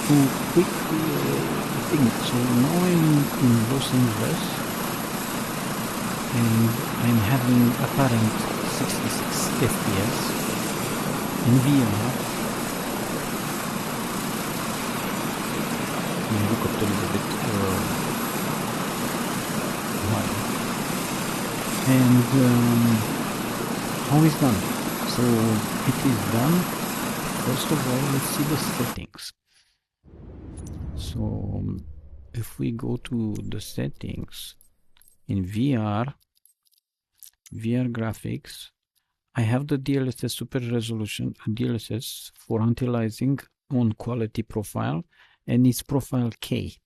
two quick things. So now I'm in Los Angeles and I'm having apparent 66 FPS in VR. The helicopter is a bit high. And how is done? So it is done. First of all, let's see the settings. So if we go to the settings in VR graphics, I have the DLSS super resolution, DLSS for anti-aliasing on quality profile, and it's profile K.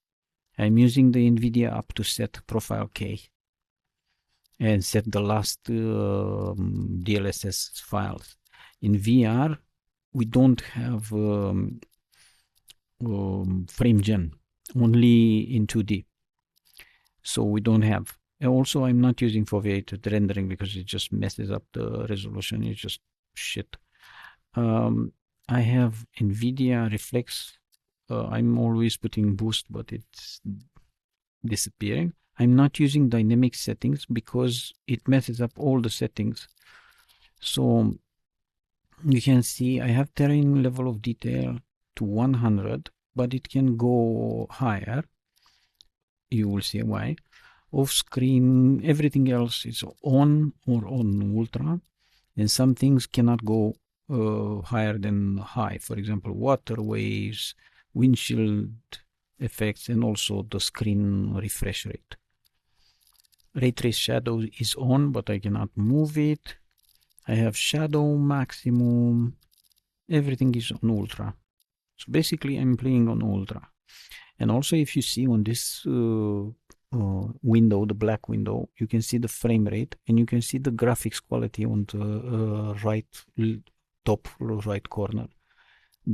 I'm using the NVIDIA app to set profile K and set the last DLSS files. In VR, we don't have frame gen, only in 2D. So we don't have. And also, I'm not using foveated rendering because it just messes up the resolution. It's just shit. I have NVIDIA Reflex. I'm always putting boost, but it's disappearing. I'm not using dynamic settings because it messes up all the settings. So you can see I have terrain level of detail to 100, but it can go higher. You will see why. Off screen, everything else is on or on ultra, and some things cannot go higher than high. For example, waterways, windshield effects, and also the screen refresh rate. Ray trace shadow is on, but I cannot move it. I have shadow maximum. Everything is on ultra. So basically I'm playing on ultra. And also if you see on this window, the black window, you can see the frame rate and you can see the graphics quality on the top right corner.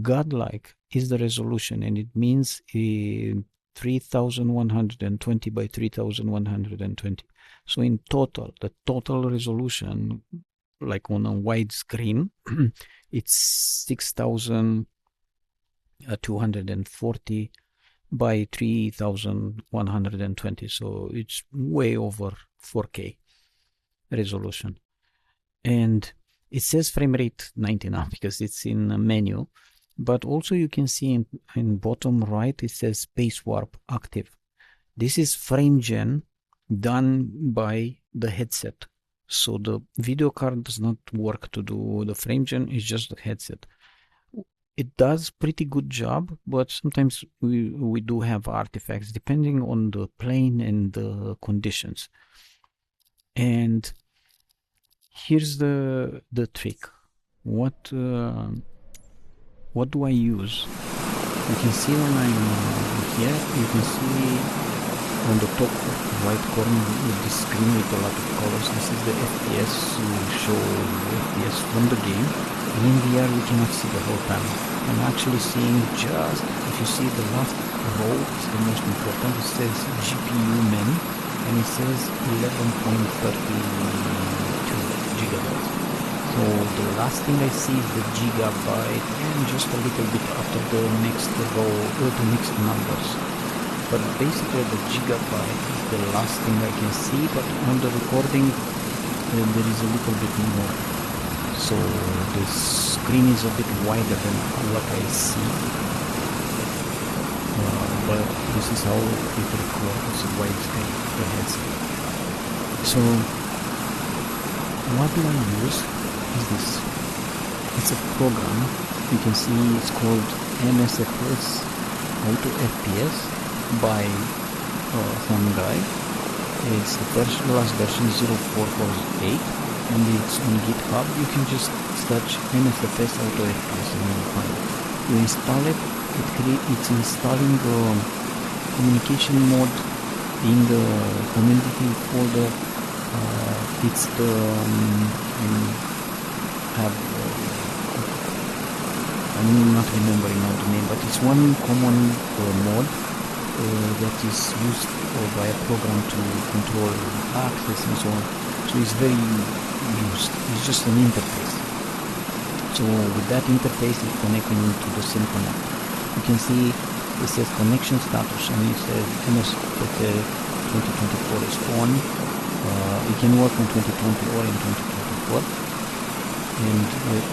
Godlike is the resolution, and it means 3120 by 3120. So in total, the total resolution, like on a wide screen, it's 6240 by 3120. So it's way over 4K resolution. And it says frame rate 90 now because it's in a menu. But also you can see in bottom right, it says space warp active. This is frame gen done by the headset. So the video card does not work to do the frame gen, it's just the headset. It does pretty good job, but sometimes we do have artifacts depending on the plane and the conditions. And here's the trick. What do I use? You can see when I'm here, you can see on the top right corner with this screen with a lot of colors. This is the FPS, will show FPS from the game. And in VR we cannot see the whole panel. I'm actually seeing just, if you see the last row, it's the most important. It says GPU menu and it says 11.32 gigabytes. So the last thing I see is the gigabyte and just a little bit after the next row, the next numbers. But basically the gigabyte is the last thing I can see, but on the recording there is a little bit more. So the screen is a bit wider than what I see. But this is how it records widescreen, the headset. So what do I use? Is this? It's a program. You can see it's called MSFS Auto FPS by Hyundai. It's the last version 0448 and it's on GitHub. You can just search MSFS Auto FPS and you'll find it. You install it. It's installing communication mode in the community folder. It's the I'm not remembering now the name, but it's one common mode that is used by a program to control access and so on. So it's very used. It's just an interface. So with that interface, it's connecting to the SIM connector. You can see it says connection status, and it says MSFS 2024 is on. It can work in 2020 or in 2024, and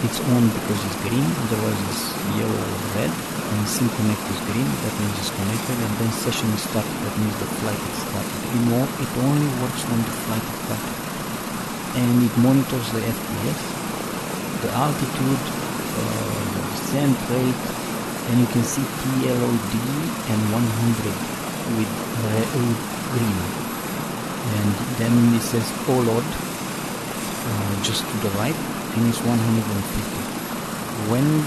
it's on because it's green, otherwise it's yellow or red. And sync connect is green, that means it's connected, and then session is started, that means the flight is started. It only works when the flight is started, and it monitors the FPS, the altitude, the descent rate, and you can see TLOD and 100 with green, and then it says OLOD just to the right, and it's 150. When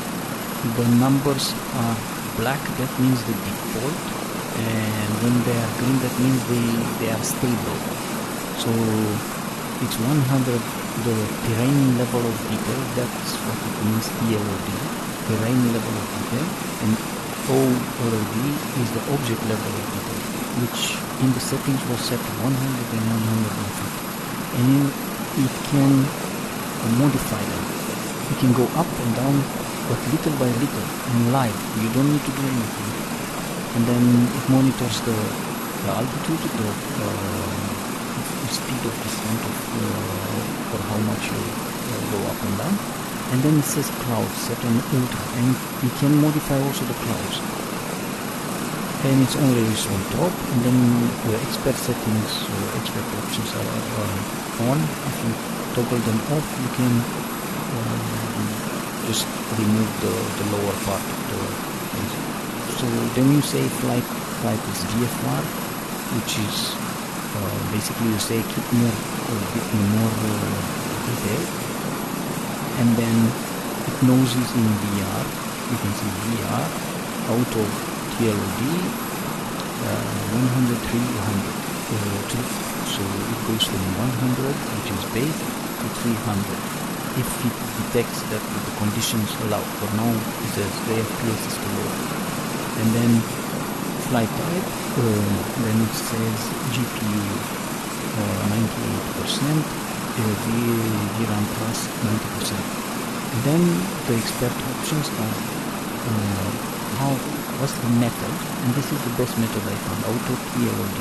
the numbers are black, that means the default, and when they are green, that means they are stable. So it's 100, the terrain level of detail, that's what it means, TLOD, terrain level of detail, and OLOD is the object level of detail, which in the settings was set to 100 and 150, and it can modify them. You can go up and down, but little by little, and live. You don't need to do anything. And then it monitors the altitude, the speed of descent, or how much you go up and down. And then it says clouds, set on ultra, and you can modify also the clouds. And it's only on top, and then the expert settings, expert options are on. If you toggle them off, you can just remove the lower part of the things. So then you say flight type is VFR, which is basically you say keep more detail, and then it knows it's in VR. You can see VR auto TLOD 100 300 so it goes from 100, which is base, to 300 if it detects that the conditions allow. For now it says the FPS is too low. And then flight type, then it says GPU 98%, VRAM plus 90%. And then the expert options are what's the method, and this is the best method I found, auto TLOD.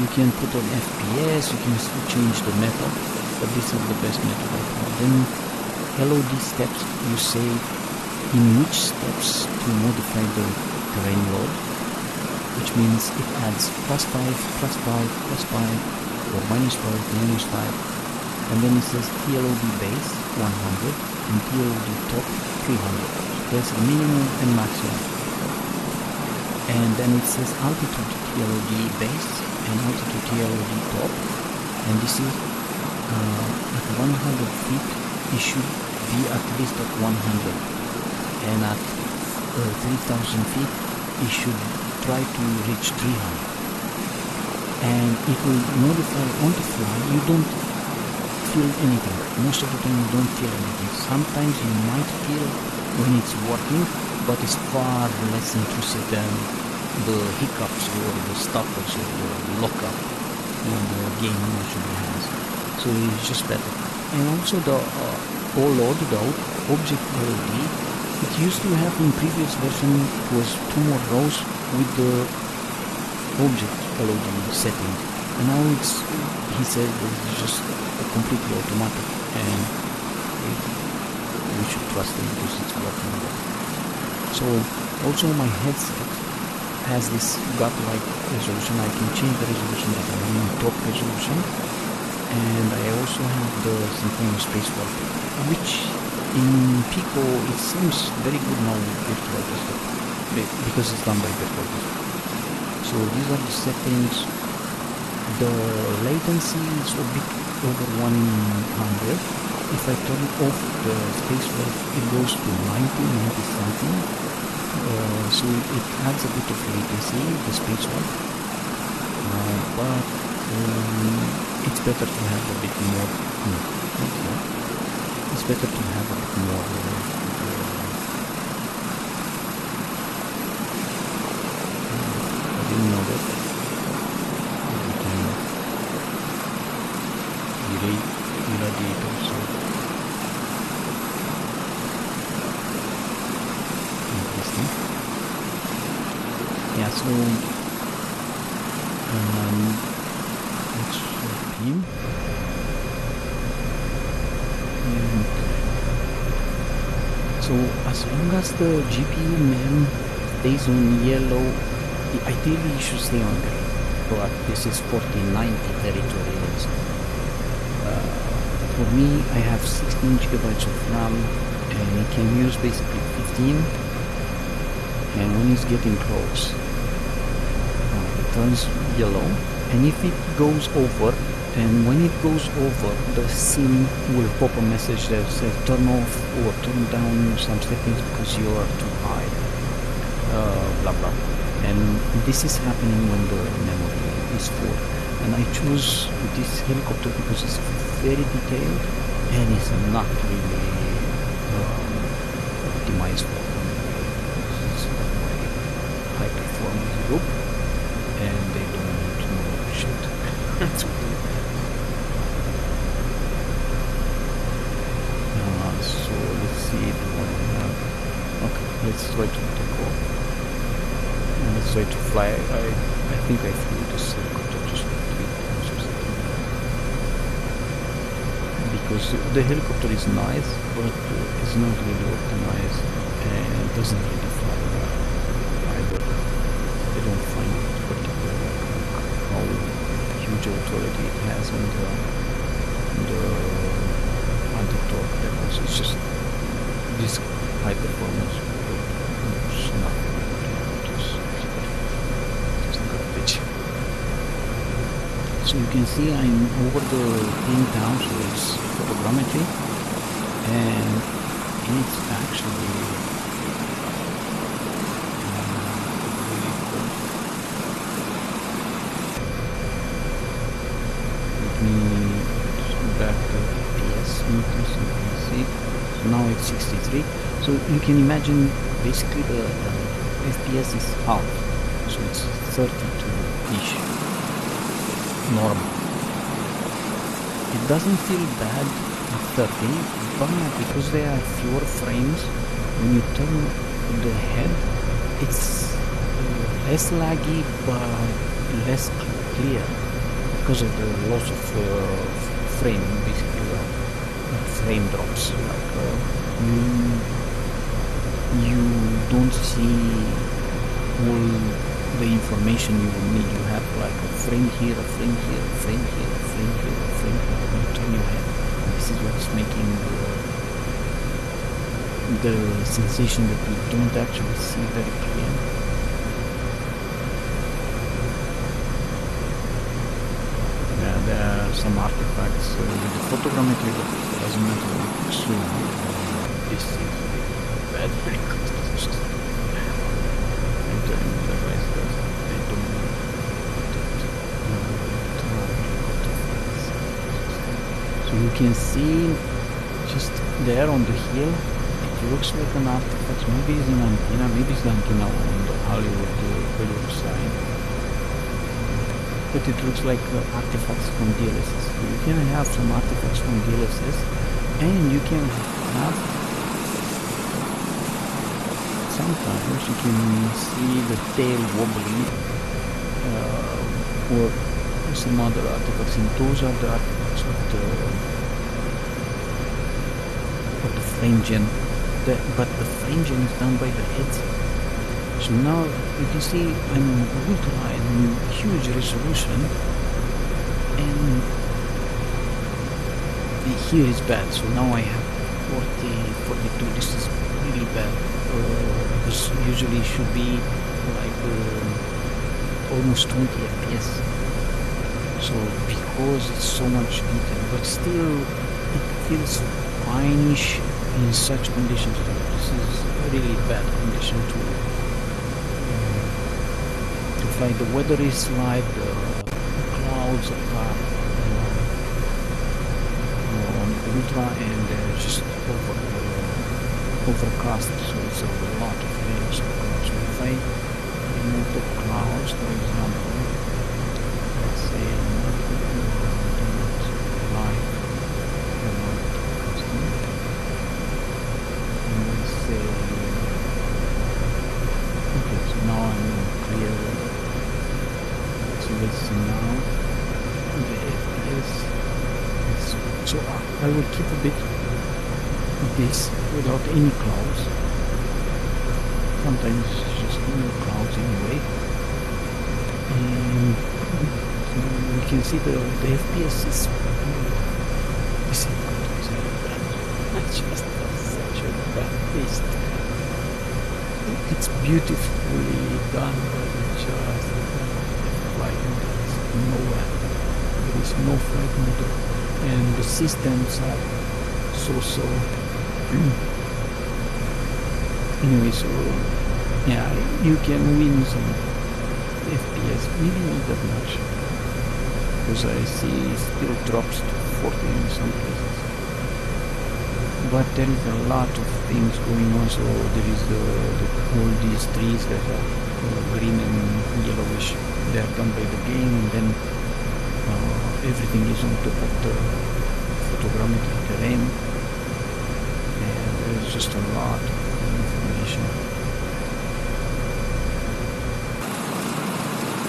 You can put on FPS, you can change the method, but this is the best method I found. Then LOD steps, you say in which steps to modify the terrain load, which means it adds +5, +5, +5, or -5, and then it says TLOD base 100 and TLOD top 300. So that's the minimum and maximum. And then it says altitude TLOD base and altitude TLOD top, and this is at 100 feet it should be at least at 100, and at 3000 feet it should try to reach 300, and it will modify on the fly. You don't feel anything. Most of the time you don't feel anything. Sometimes you might feel when it's working, but it's far less intrusive than the hiccups or the stoppers or the lockup the game usually has. So it's just better. And also the OLOD, the object LOD, it used to have in previous version, it was 2 more rows with the object LOD setting, and now it's, he said it's just completely automatic, and we should trust him because it's working well. So also my headset has this godlike resolution. I can change the resolution that I want on top resolution, and I also have the synchronous spacewalk, which in Pico it seems very good now with virtual desktop because it's done by virtual desktop. So these are the settings. The latency is a bit over 100. If I turn off the spacewalk, it goes to 90 something. So it adds a bit of latency, the spacewalk, but it's better to have a bit more. It's better to have a bit more. I didn't know that. We can irradiate also. Interesting. Yeah, so let's show him. And so as long as the GPU MEM stays on yellow, ideally you should stay on green, but this is 4090 territory. For me, I have 16 gigabytes of RAM and it can use basically 15, and when it's getting close, it turns yellow, and if it goes over, and when it goes over, the SIM will pop a message that says turn off or turn down some settings because you are too high, blah blah. And this is happening when the memory is full. And I choose this helicopter because it's very detailed and it's not really optimized for memory. This is my high performance group, and they don't know shit. So let's see if we want to have. Okay, let's try to take off. And let's try to fly. I think I flew this helicopter just 3 times or something. Because the helicopter is nice, but it's not really optimized and it doesn't really fly well either. I don't find it particularly like how huge authority it has on the torque levels. It's just this high performance looks nothing like just garbage. So you can see I'm over the pin down, so it's photogrammetry, and it's actually really good. Let me go back to FPS meters so you can see. So now it's 63. So you can imagine basically the FPS is half, so it's 32-ish normal. It doesn't feel bad at 30, but because there are fewer frames, when you turn the head, it's less laggy but less clear because of the loss of frame, basically frame drops. Like you don't see all the information you will need. You have like a frame here, a frame here, a frame here, a frame here, a frame here, when you turn your head. And this is what's making the sensation that you don't actually see very clear. Yeah, there are some artifacts with the photogrammetry, but it doesn't matter what you zoom. This is bad because it's just and the rest does they don't so you can see just there on the hill, it looks like an artifact. Maybe it's an antenna, maybe it's the antenna on the Hollywood sign, but it looks like artifacts from DLSS. So you can have some artifacts from DLSS, and you can have sometimes you can see the tail wobbling or some other artifacts, and those are the artifacts of the frame gen. But the frame gen is done by the heads. So now you can see I'm ultra and huge resolution, and here is bad. So now I have 42. This is really bad because usually it should be like almost 20 FPS. So because it's so much detail, but still it feels fine-ish in such conditions. This is really bad condition to fly. The weather is like the clouds are on ultra, and they're just overcast, so it's a lot of layers of clouds. So if I remove the clouds, for example, let's say live remote custom, and let's say okay, so now I'm in clear let's see now. The FPS. So I will keep a bit this without any clouds. Sometimes it's just no clouds anyway. And so we can see the FPS is just such a bad taste. It's beautifully done, but it's just flight mode is nowhere. There is no flight mode, and the systems are so. Anyway, so yeah, you can win some FPS, maybe not that much, because I see it still drops to 40 in some places. But there is a lot of things going on, so there is all these trees that are green and yellowish. They are done by the game, and then everything is on top of the photogrammetry terrain, and there is just a lot of information.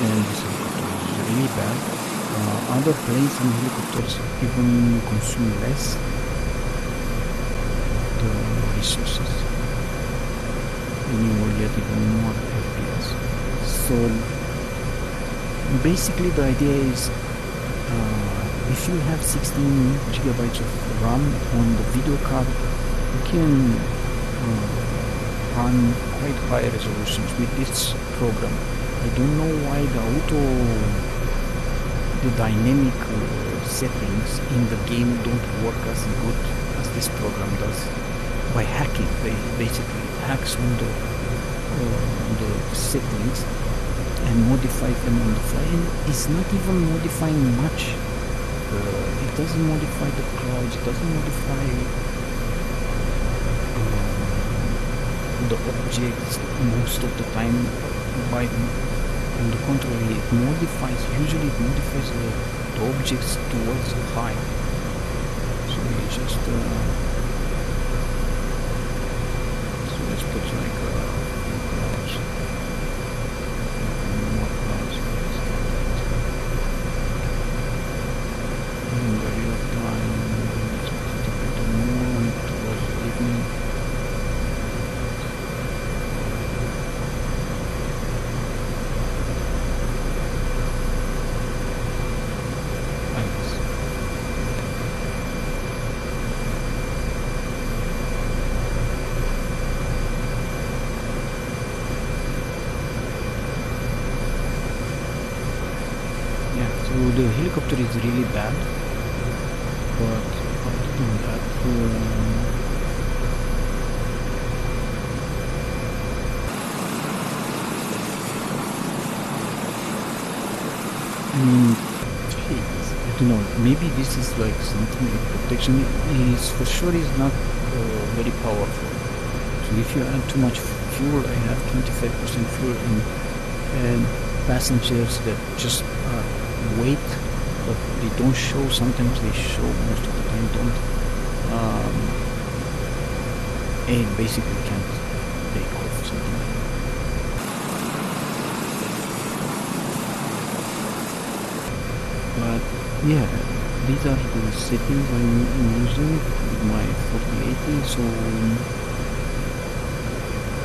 And this helicopter is really bad. Other planes and helicopters even consume less the resources, and you will get even more FPS. So basically the idea is if you have 16 gigabytes of RAM on the video card, you can run quite high resolutions with this program. I don't know why the dynamic settings in the game don't work as good as this program does. By hacking, they basically hacks on the settings and modifies them on the fly. And it's not even modifying much. It doesn't modify the clouds. It doesn't modify the objects most of the time. On the contrary, it modifies. Usually, it modifies the objects towards high. So we just. Let's put like clouds. More clouds. In the real time, let's put it a bit more towards the evening. Like this. So the helicopter is really bad, but other than that, I don't know, maybe this is like something like protection. Is for sure is not very powerful. So if you add too much fuel, I have 25% fuel, and passengers that just wait, but they don't show. Sometimes they show, most of the time don't, and basically can't take off something like that. But yeah, these are the settings I'm using with my 4080. So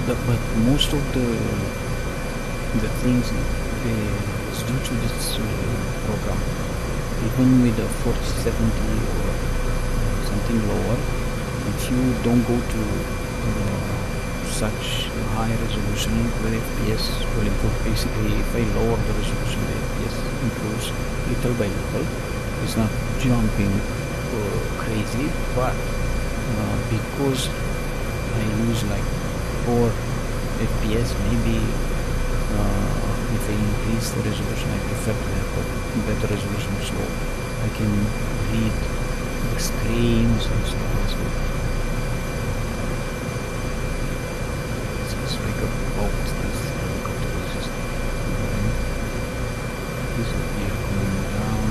but most of the things is due to this program. Even with a 4070 or something lower, if you don't go to such high resolution, the FPS will improve. Basically, if I lower the resolution, the FPS improves little by little. It's not jumping crazy, but because I lose like 4 FPS, maybe if I increase the resolution, I prefer to have a better resolution, so I can read the screens and so on. So it's like a boat. This helicopter is just going. This is here coming down.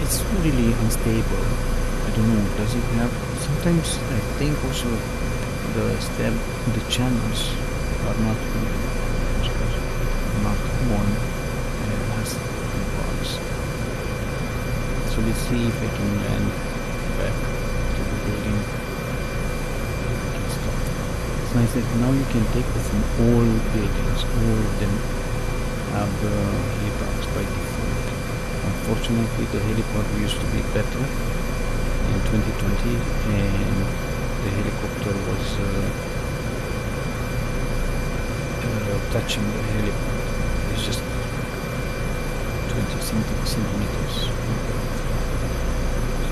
It's really unstable. I don't know. Does it have? Sometimes I think also the channels are not on, let's see if I can land back to the building. It's nice that now you can take this in all buildings. All of them have helipads by default. Unfortunately, the helipad used to be better in 2020, and the helicopter was touching the helipad. It's just 20 centimeters.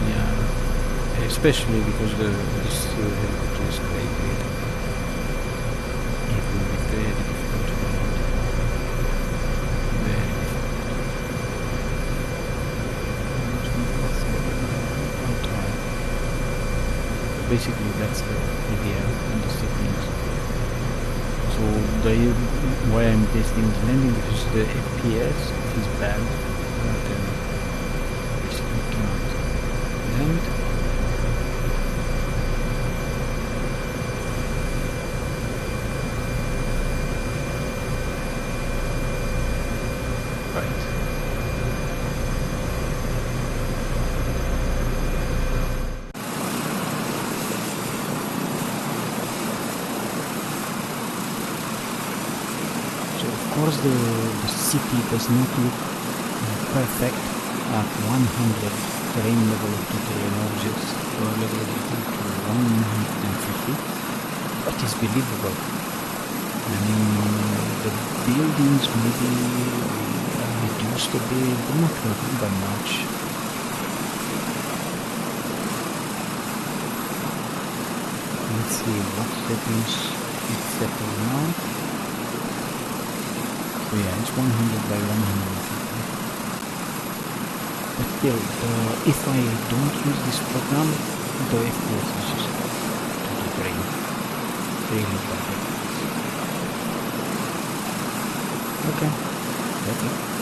Yeah, especially because this helicopter is quite big. It will be very difficult to land. Very difficult. I'll try. Basically, that's the idea and the techniques. So why I'm testing the landing, because the FPS is bad, then basically cannot land. Right. Of course, the city does not look perfect at 100 terrain level to terrain objects level equal to 150, but it's believable. I mean, the buildings maybe reduced a bit, but not by much. Let's see what happens. It's settled now. So yeah, it's 100 by 150. But still, if I don't use this program, the FPS is just to the drain. Really bad. Okay, that's it.